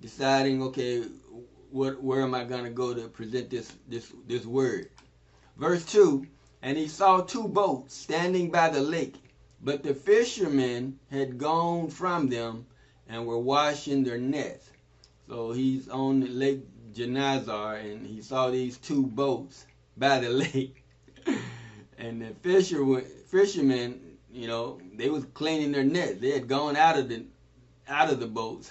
deciding, okay, where am I going to go to present this word? Verse 2, and he saw two boats standing by the lake, but the fishermen had gone from them and were washing their nets. So he's on Lake Gennesaret, and he saw these two boats by the lake. And the fishermen, they was cleaning their nets. They had gone out of the boats.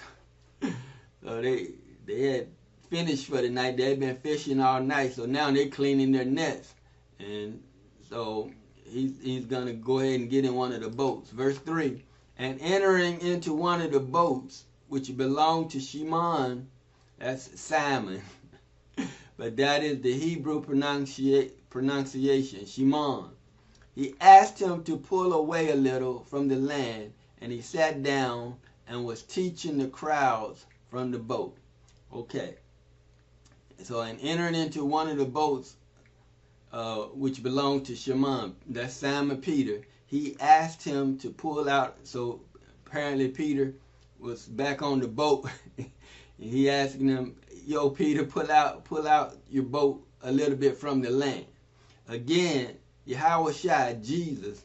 So they had finished for the night. They had been fishing all night. So now they're cleaning their nets. And so he's going to go ahead and get in one of the boats. Verse 3, and entering into one of the boats, which belonged to Shimon, that's Simon, but that is the Hebrew pronunciation, Shimon. He asked him to pull away a little from the land, and he sat down and was teaching the crowds from the boat. Okay. So, and entered into one of the boats, which belonged to Shimon, that's Simon Peter. He asked him to pull out. So apparently Peter was back on the boat. And he asking him, yo, Peter, pull out your boat a little bit from the land. Again, Yahawashi, Jesus,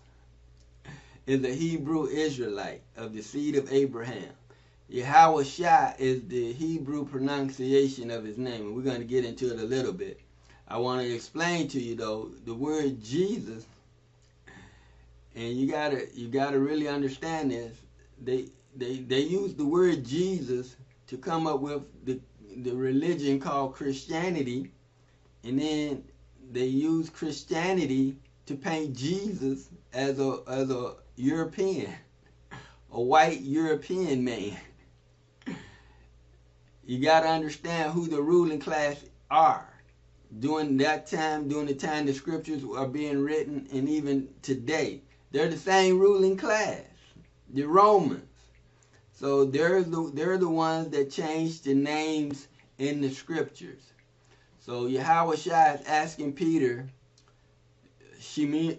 is a Hebrew Israelite of the seed of Abraham. Yahawashi is the Hebrew pronunciation of his name, and we're going to get into it a little bit. I want to explain to you though the word Jesus, and you gotta really understand this. They use the word Jesus to come up with the religion called Christianity, and then they use Christianity to paint Jesus as a European, a white European man. You got to understand who the ruling class are. During that time, during the time the scriptures are being written, and even today, they're the same ruling class, the Romans. So they're the ones that changed the names in the scriptures. So Yahawashi is asking Peter, Simon,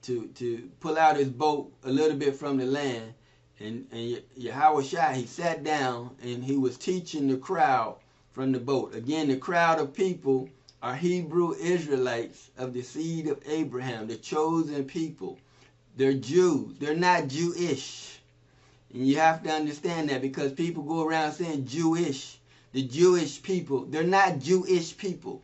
to pull out his boat a little bit from the land. And Yahawashi, he sat down and he was teaching the crowd from the boat. Again, the crowd of people are Hebrew Israelites of the seed of Abraham, the chosen people. They're Jews. They're not Jewish. And you have to understand that, because people go around saying Jewish, the Jewish people. They're not Jewish people.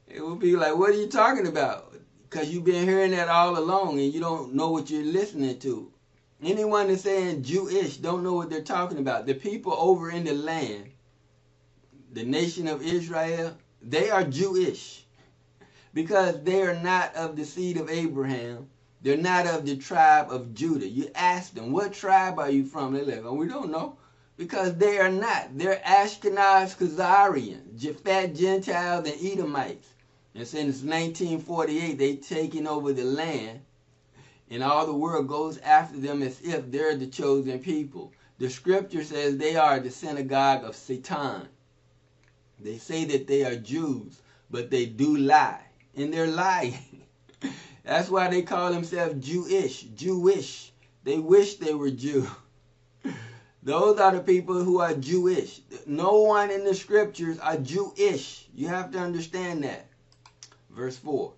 It will be like, what are you talking about? Because you've been hearing that all along and you don't know what you're listening to. Anyone that's saying Jewish don't know what they're talking about. The people over in the land, the nation of Israel, they are Jewish, because they are not of the seed of Abraham. They're not of the tribe of Judah. You ask them, what tribe are you from? They're like, oh, we don't know. Because they are not. They're Ashkenaz Khazarians, Japhet Gentiles, and Edomites. And since 1948, they've taken over the land, and all the world goes after them as if they're the chosen people. The scripture says they are the synagogue of Satan. They say that they are Jews, but they do lie. And they're lying. That's why they call themselves Jewish. They wish they were Jew. Those are the people who are Jewish. No one in the scriptures are Jewish. You have to understand that. Verse 4.